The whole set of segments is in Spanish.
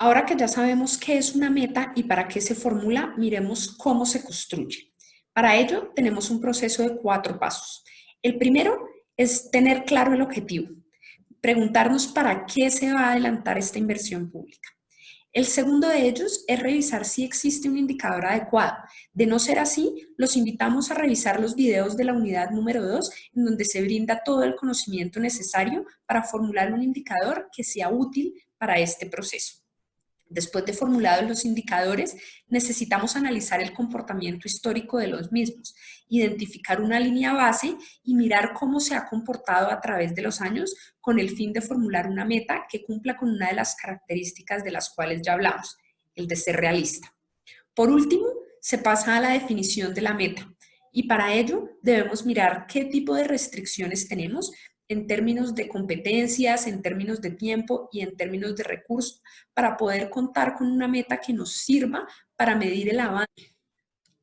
Ahora que ya sabemos qué es una meta y para qué se formula, miremos cómo se construye. Para ello, tenemos un proceso de 4 pasos. El primero es tener claro el objetivo, preguntarnos para qué se va a adelantar esta inversión pública. El segundo de ellos es revisar si existe un indicador adecuado. De no ser así, los invitamos a revisar los videos de la unidad número 2, en donde se brinda todo el conocimiento necesario para formular un indicador que sea útil para este proceso. Después de formulados los indicadores, necesitamos analizar el comportamiento histórico de los mismos, identificar una línea base y mirar cómo se ha comportado a través de los años con el fin de formular una meta que cumpla con una de las características de las cuales ya hablamos, el de ser realista. Por último, se pasa a la definición de la meta y para ello debemos mirar qué tipo de restricciones tenemos en términos de competencias, en términos de tiempo y en términos de recursos para poder contar con una meta que nos sirva para medir el avance.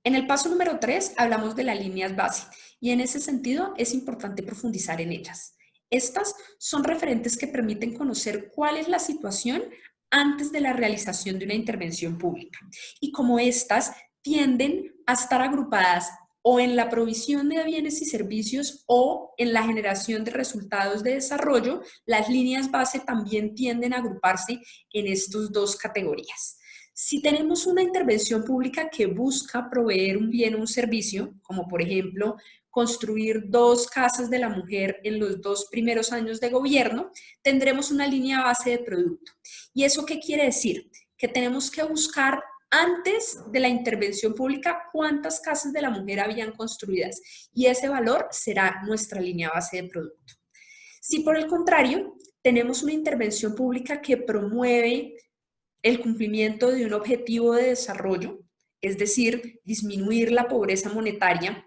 En el paso número 3 hablamos de las líneas base y en ese sentido es importante profundizar en ellas. Estas son referentes que permiten conocer cuál es la situación antes de la realización de una intervención pública y como estas tienden a estar agrupadas o en la provisión de bienes y servicios o en la generación de resultados de desarrollo, las líneas base también tienden a agruparse en estas dos categorías. Si tenemos una intervención pública que busca proveer un bien o un servicio, como por ejemplo construir 2 casas de la mujer en los 2 primeros años de gobierno, tendremos una línea base de producto. ¿Y eso qué quiere decir? Que tenemos que buscar antes de la intervención pública cuántas casas de la mujer habían construidas y ese valor será nuestra línea base de producto. Si por el contrario tenemos una intervención pública que promueve el cumplimiento de un objetivo de desarrollo, es decir, disminuir la pobreza monetaria,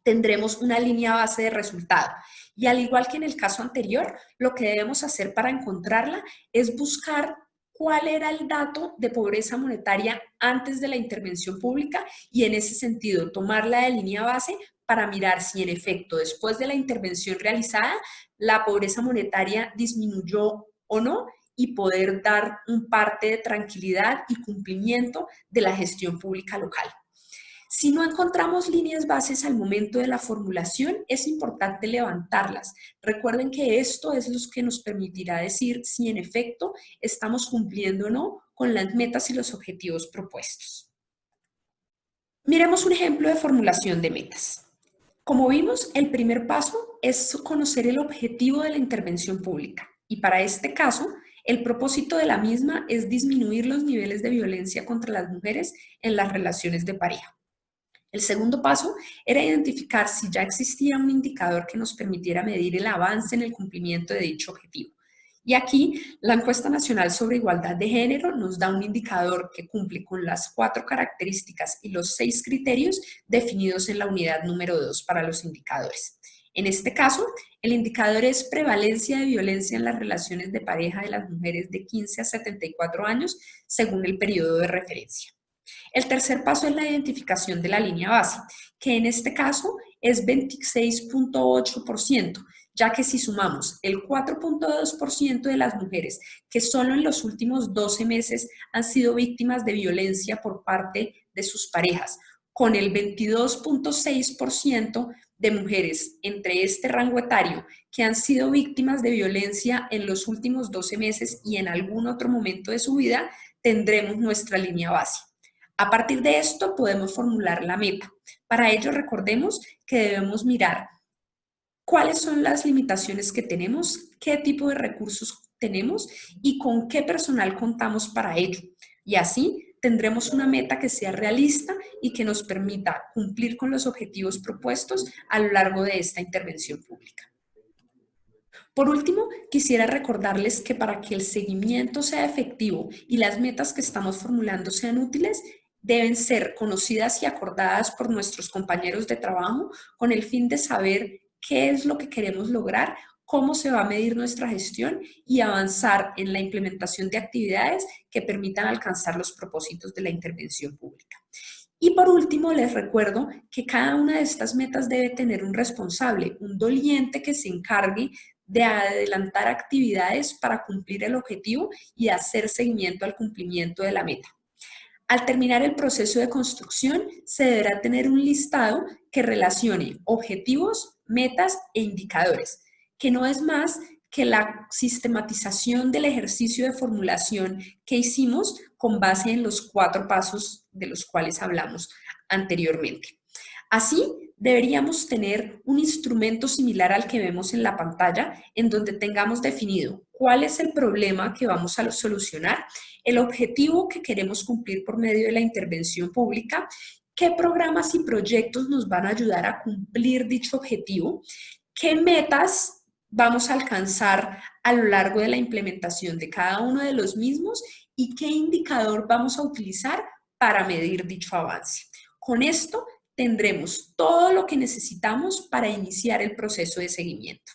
tendremos una línea base de resultado. Y al igual que en el caso anterior, lo que debemos hacer para encontrarla es buscar cuál era el dato de pobreza monetaria antes de la intervención pública y en ese sentido tomarla de línea base para mirar si en efecto después de la intervención realizada la pobreza monetaria disminuyó o no y poder dar un parte de tranquilidad y cumplimiento de la gestión pública local. Si no encontramos líneas bases al momento de la formulación, es importante levantarlas. Recuerden que esto es lo que nos permitirá decir si en efecto estamos cumpliendo o no con las metas y los objetivos propuestos. Miremos un ejemplo de formulación de metas. Como vimos, el primer paso es conocer el objetivo de la intervención pública y para este caso, el propósito de la misma es disminuir los niveles de violencia contra las mujeres en las relaciones de pareja. El segundo paso era identificar si ya existía un indicador que nos permitiera medir el avance en el cumplimiento de dicho objetivo. Y aquí, la encuesta nacional sobre igualdad de género nos da un indicador que cumple con las 4 características y los 6 criterios definidos en la unidad número 2 para los indicadores. En este caso, el indicador es prevalencia de violencia en las relaciones de pareja de las mujeres de 15 a 74 años según el periodo de referencia. El tercer paso es la identificación de la línea base, que en este caso es 26.8%, ya que si sumamos el 4.2% de las mujeres que solo en los últimos 12 meses han sido víctimas de violencia por parte de sus parejas, con el 22.6% de mujeres entre este rango etario que han sido víctimas de violencia en los últimos 12 meses y en algún otro momento de su vida, tendremos nuestra línea base. A partir de esto podemos formular la meta. Para ello recordemos que debemos mirar cuáles son las limitaciones que tenemos, qué tipo de recursos tenemos y con qué personal contamos para ello. Y así tendremos una meta que sea realista y que nos permita cumplir con los objetivos propuestos a lo largo de esta intervención pública. Por último, quisiera recordarles que para que el seguimiento sea efectivo y las metas que estamos formulando sean útiles, deben ser conocidas y acordadas por nuestros compañeros de trabajo con el fin de saber qué es lo que queremos lograr, cómo se va a medir nuestra gestión y avanzar en la implementación de actividades que permitan alcanzar los propósitos de la intervención pública. Y por último, les recuerdo que cada una de estas metas debe tener un responsable, un doliente que se encargue de adelantar actividades para cumplir el objetivo y hacer seguimiento al cumplimiento de la meta. Al terminar el proceso de construcción, se deberá tener un listado que relacione objetivos, metas e indicadores, que no es más que la sistematización del ejercicio de formulación que hicimos con base en los 4 pasos de los cuales hablamos anteriormente. Así, deberíamos tener un instrumento similar al que vemos en la pantalla, en donde tengamos definido cuál es el problema que vamos a solucionar, el objetivo que queremos cumplir por medio de la intervención pública, qué programas y proyectos nos van a ayudar a cumplir dicho objetivo, qué metas vamos a alcanzar a lo largo de la implementación de cada uno de los mismos y qué indicador vamos a utilizar para medir dicho avance. Con esto tendremos todo lo que necesitamos para iniciar el proceso de seguimiento.